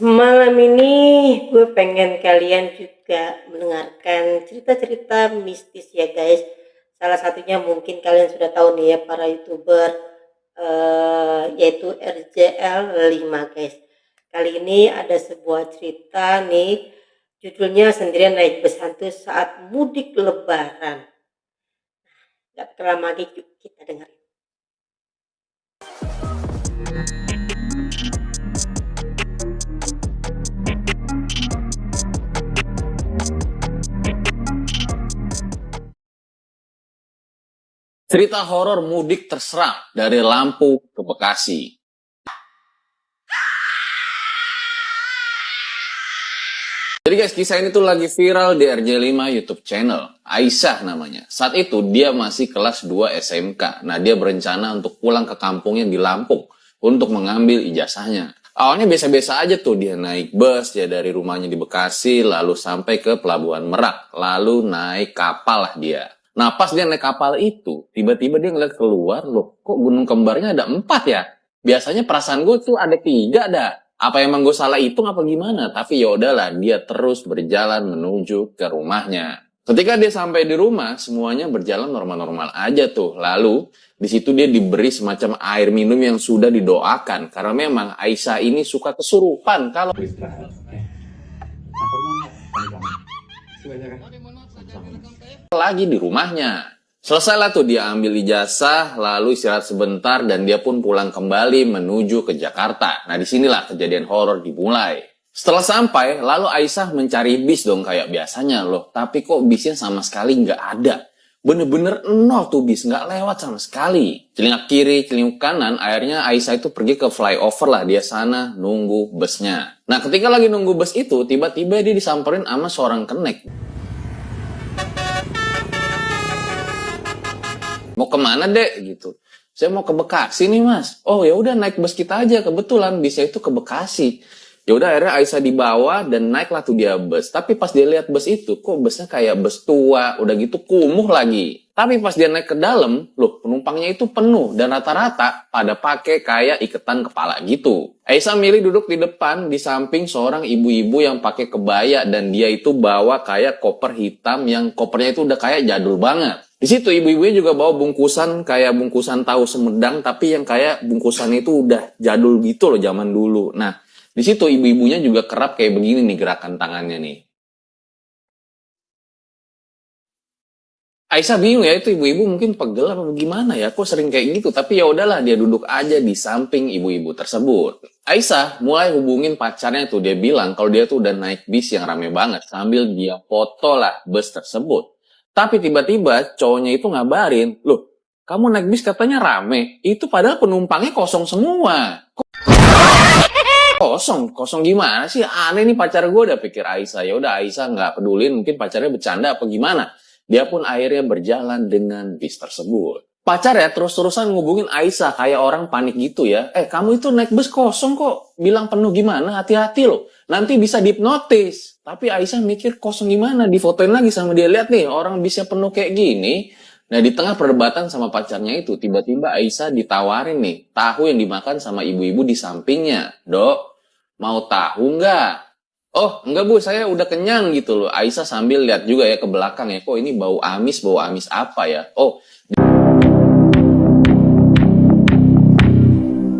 Malam ini gue pengen kalian juga mendengarkan cerita-cerita mistis ya guys. Salah satunya mungkin kalian sudah tahu nih ya para YouTuber yaitu RJL 5 guys. Kali ini ada sebuah cerita nih judulnya Sendirian Naik Bus Hantu Saat Mudik Lebaran. Gak terlalu lagi kita dengerin. Cerita horor mudik terseram dari Lampung ke Bekasi. Jadi guys, kisah ini tuh lagi viral di RJ5 YouTube channel. Aisyah namanya. Saat itu dia masih kelas 2 SMK. Nah, dia berencana untuk pulang ke kampungnya di Lampung untuk mengambil ijazahnya. Awalnya biasa-biasa aja tuh, dia naik bus ya dari rumahnya di Bekasi, lalu sampai ke Pelabuhan Merak, lalu naik kapal lah dia. Nah, pas dia naik kapal itu, tiba-tiba dia ngeliat keluar, loh, kok gunung kembarnya ada 4 ya? Biasanya perasaan gue tuh ada 3 dah. Apa emang gue salah hitung apa gimana? Tapi ya udahlah, dia terus berjalan menuju ke rumahnya. Ketika dia sampai di rumah, semuanya berjalan normal-normal aja tuh. Lalu, di situ dia diberi semacam air minum yang sudah didoakan. Karena memang Aisyah ini suka kesurupan kalau lagi di rumahnya. Selesailah tuh dia ambil ijazah, lalu istirahat sebentar dan dia pun pulang kembali menuju ke Jakarta. Nah, disinilah kejadian horor dimulai. Setelah sampai, lalu Aisyah mencari bis dong kayak biasanya loh. Tapi kok bisnya sama sekali nggak ada. Bener-bener nol tuh bis, nggak lewat sama sekali. Celingak kiri, celingak kanan, akhirnya Aisyah itu pergi ke flyover lah. Dia sana nunggu busnya. Nah, ketika lagi nunggu bus itu, tiba-tiba dia disamperin sama seorang kenek. Mau kemana dek gitu? Saya mau ke Bekasi nih mas. Oh ya udah naik bus kita aja, kebetulan bisnya itu ke Bekasi. Ya udah akhirnya Aisyah dibawa dan naiklah tuh dia bus. Tapi pas dia lihat bus itu, kok busnya kayak bus tua, udah gitu kumuh lagi. Tapi pas dia naik ke dalam, loh penumpangnya itu penuh dan rata-rata pada pakai kayak iketan kepala gitu. Aisyah milih duduk di depan di samping seorang ibu-ibu yang pakai kebaya dan dia itu bawa kayak koper hitam yang kopernya itu udah kayak jadul banget. Di situ ibu-ibunya juga bawa bungkusan kayak bungkusan tahu Sumedang tapi yang kayak bungkusan itu udah jadul gitu loh zaman dulu. Nah, di situ ibu-ibunya juga kerap kayak begini nih gerakan tangannya nih. Aisyah bingung ya, itu ibu-ibu mungkin pegel apa gimana ya, kok sering kayak gitu. Tapi ya udahlah, dia duduk aja di samping ibu-ibu tersebut. Aisyah mulai hubungin pacarnya tuh, dia bilang kalau dia tuh udah naik bis yang rame banget sambil dia foto lah bus tersebut. Tapi tiba-tiba cowoknya itu ngabarin, loh kamu naik bis katanya rame, itu padahal penumpangnya kosong semua. Kosong gimana sih? Aneh nih pacar gue, udah pikir Aisyah. Ya udah Aisyah nggak pedulin, mungkin pacarnya bercanda apa gimana. Dia pun akhirnya berjalan dengan bis tersebut. Pacar ya terus-terusan ngubungin Aisyah kayak orang panik gitu ya. Kamu itu naik bus kosong kok, bilang penuh gimana? Hati-hati loh, nanti bisa dihipnotis. Tapi Aisyah mikir kosong gimana? Difotoin lagi sama dia, lihat nih orang bisnya penuh kayak gini. Nah, di tengah perdebatan sama pacarnya itu, tiba-tiba Aisyah ditawarin nih, tahu yang dimakan sama ibu-ibu di sampingnya. Dok, mau tahu nggak? Oh, enggak bu, saya udah kenyang gitu loh. Aisyah sambil lihat juga ya ke belakang ya, kok ini bau amis apa ya? Oh,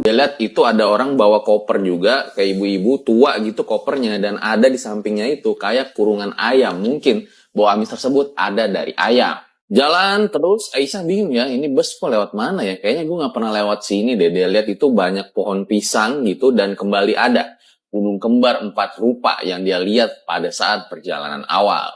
dia lihat itu ada orang bawa koper juga, kayak ibu-ibu tua gitu kopernya, dan ada di sampingnya itu kayak kurungan ayam. Mungkin bau amis tersebut ada dari ayam. Jalan terus, Aisyah bingung ya, ini bus kok lewat mana ya? Kayaknya gue gak pernah lewat sini deh. Dia lihat itu banyak pohon pisang gitu, dan kembali ada gunung kembar 4 rupa yang dia lihat pada saat perjalanan awal.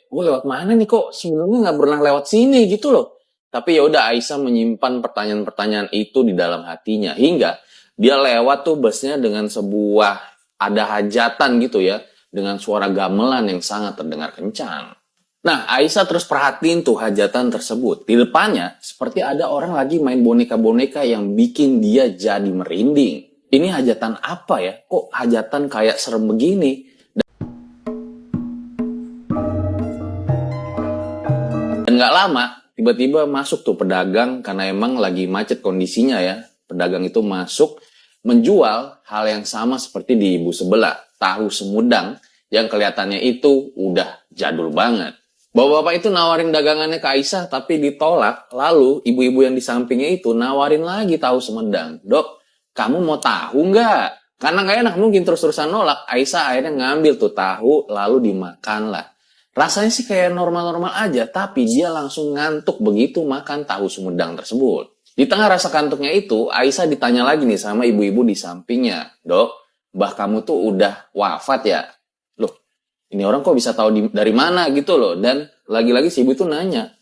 Gue lewat mana nih kok? Sebelumnya gak pernah lewat sini gitu loh. Tapi ya udah Aisyah menyimpan pertanyaan-pertanyaan itu di dalam hatinya. Hingga dia lewat tuh busnya dengan sebuah ada hajatan gitu ya. Dengan suara gamelan yang sangat terdengar kencang. Nah, Aisyah terus perhatiin tuh hajatan tersebut. Di depannya, seperti ada orang lagi main boneka-boneka yang bikin dia jadi merinding. Ini hajatan apa ya? Kok hajatan kayak serem begini? Dan gak lama, tiba-tiba masuk tuh pedagang, karena emang lagi macet kondisinya ya. Pedagang itu masuk, menjual hal yang sama seperti di ibu sebelah. tahu Sumedang yang kelihatannya itu udah jadul banget. Bapak-bapak itu nawarin dagangannya ke Aisyah tapi ditolak. Lalu ibu-ibu yang di sampingnya itu nawarin lagi tahu Sumedang. Dok, kamu mau tahu nggak? Karena nggak enak mungkin terus-terusan nolak. Aisyah akhirnya ngambil tuh tahu lalu dimakan lah. Rasanya sih kayak normal-normal aja, tapi dia langsung ngantuk begitu makan tahu Sumedang tersebut. Di tengah rasa kantuknya itu, Aisyah ditanya lagi nih sama ibu-ibu di sampingnya. Dok, mbah kamu tuh udah wafat ya? Loh, ini orang kok bisa tahu dari mana gitu loh. Dan lagi-lagi si ibu itu nanya,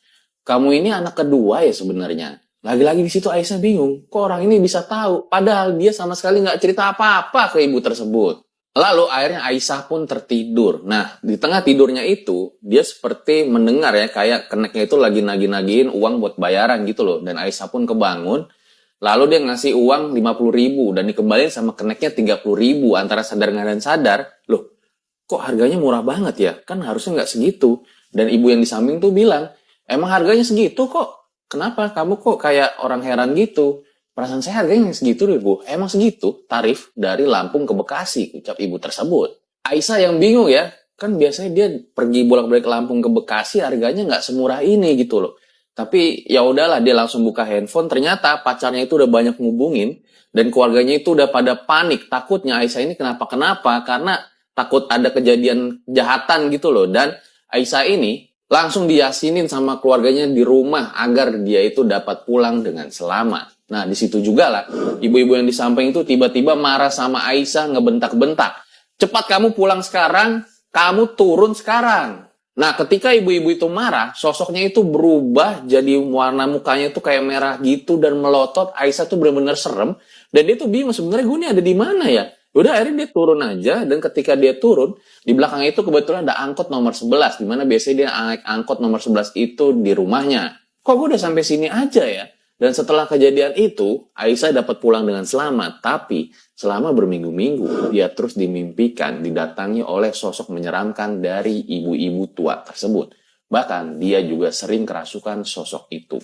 kamu ini anak kedua ya sebenarnya? Lagi-lagi di situ Aisyah bingung, kok orang ini bisa tahu? Padahal dia sama sekali nggak cerita apa-apa ke ibu tersebut. Lalu akhirnya Aisyah pun tertidur. Nah, di tengah tidurnya itu, dia seperti mendengar ya, kayak keneknya itu lagi nagih-nagihin uang buat bayaran gitu loh. Dan Aisyah pun kebangun, lalu dia ngasih uang 50.000 dan dikembaliin sama keneknya 30.000 antara sadar dan sadar. Loh, kok harganya murah banget ya? Kan harusnya nggak segitu. Dan ibu yang di samping tuh bilang, emang harganya segitu kok? Kenapa? Kamu kok kayak orang heran gitu? Perasaan saya harganya segitu deh bu. Emang segitu tarif dari Lampung ke Bekasi, ucap ibu tersebut. Aisyah yang bingung ya, kan biasanya dia pergi bolak-balik Lampung ke Bekasi harganya nggak semurah ini gitu loh. Tapi ya udahlah dia langsung buka handphone, ternyata pacarnya itu udah banyak ngubungin dan keluarganya itu udah pada panik. Takutnya Aisyah ini kenapa-kenapa karena takut ada kejadian kejahatan gitu loh. Dan Aisyah ini langsung diyasinin sama keluarganya di rumah agar dia itu dapat pulang dengan selamat. Nah, di situ juga lah, ibu-ibu yang di samping itu tiba-tiba marah sama Aisyah, ngebentak-bentak. Cepat kamu pulang sekarang, kamu turun sekarang. Nah, ketika ibu-ibu itu marah, sosoknya itu berubah, jadi warna mukanya itu kayak merah gitu dan melotot. Aisyah tuh benar-benar serem, dan dia tuh bingung sebenarnya gue ini ada di mana ya? Udah akhirnya dia turun aja, dan ketika dia turun, di belakang itu kebetulan ada angkot nomor 11, di mana biasanya dia naik angkot nomor 11 itu di rumahnya. Kok gue udah sampai sini aja ya? Dan setelah kejadian itu, Aisyah dapat pulang dengan selamat. Tapi selama berminggu-minggu, dia terus dimimpikan didatangi oleh sosok menyeramkan dari ibu-ibu tua tersebut. Bahkan dia juga sering kerasukan sosok itu.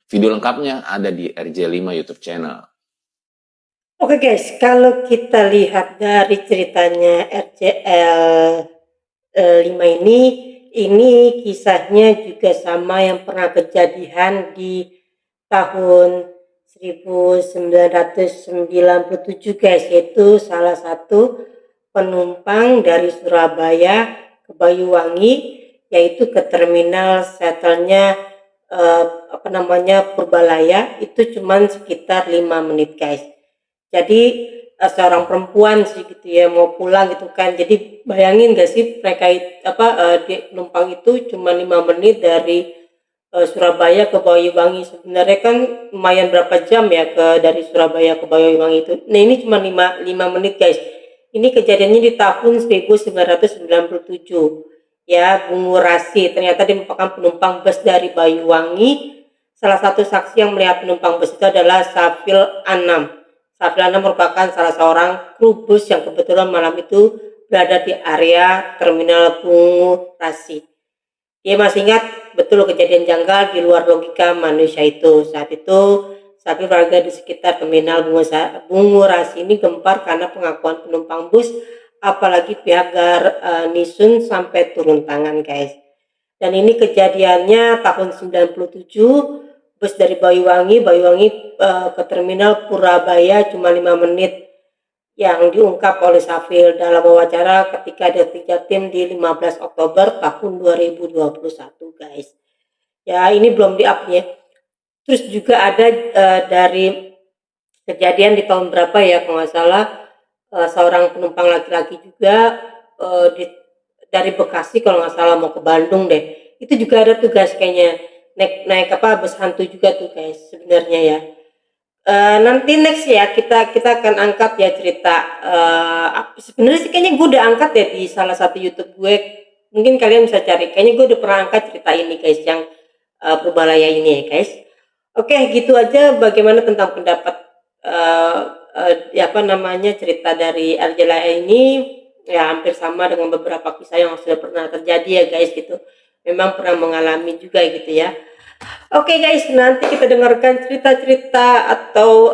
Video lengkapnya ada di RJ5 YouTube channel. Oke guys, kalau kita lihat dari ceritanya RJL 5 ini kisahnya juga sama yang pernah kejadian di tahun 1997 guys, yaitu salah satu penumpang dari Surabaya ke Banyuwangi, yaitu ke terminal shuttle-nya Purbalaya, itu cuman sekitar 5 menit guys. Jadi seorang perempuan sih gitu ya mau pulang gitu kan, jadi bayangin gak sih mereka penumpang itu cuma 5 menit dari Surabaya ke Banyuwangi. Sebenarnya kan lumayan berapa jam ya dari Surabaya ke Banyuwangi itu. Nah ini cuma 5 menit guys. Ini kejadiannya di tahun 1997 ya. Bungu Rasi ternyata dia merupakan penumpang bus dari Banyuwangi. Salah satu saksi yang melihat penumpang bus itu adalah Safil Anam. Safil Anam merupakan salah seorang kru bus yang kebetulan malam itu berada di area terminal Bungu Rasi. Dia masih ingat betul kejadian janggal di luar logika manusia itu. Saat itu, Safil warga di sekitar terminal Bungu Rasi ini gempar karena pengakuan penumpang bus, apalagi pihak Nisun sampai turun tangan guys. Dan ini kejadiannya tahun 97, bus dari Banyuwangi ke terminal Purabaya cuma 5 menit, yang diungkap oleh Safil dalam wawancara ketika ada 3 tim di 15 Oktober tahun 2021 guys. Ya ini belum di-up ya. Terus juga ada dari kejadian di tahun berapa ya kalau nggak salah, seorang penumpang laki-laki juga dari Bekasi kalau nggak salah mau ke Bandung deh. Itu juga ada tugas kayaknya naik bus hantu juga tuh guys sebenarnya ya. Nanti next ya kita akan angkat ya cerita sebenarnya sih kayaknya gue udah angkat ya di salah satu YouTube gue, mungkin kalian bisa cari, kayaknya gue udah pernah angkat cerita ini guys yang Purbalaya ini ya guys. Oke gitu aja bagaimana tentang pendapat cerita dari Arjela ini ya, hampir sama dengan beberapa kisah yang sudah pernah terjadi ya guys gitu, memang pernah mengalami juga gitu ya. Oke guys, nanti kita dengarkan cerita-cerita atau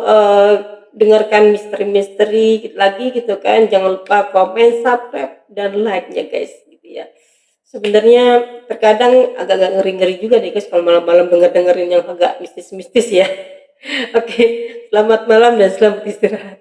dengarkan misteri-misteri lagi gitu kan, jangan lupa komen, subscribe, dan like-nya guys gitu ya. Sebenarnya terkadang agak-agak ngeri-ngeri juga nih guys kalau malam-malam denger-dengerin yang agak mistis-mistis ya. Oke, selamat malam dan selamat istirahat.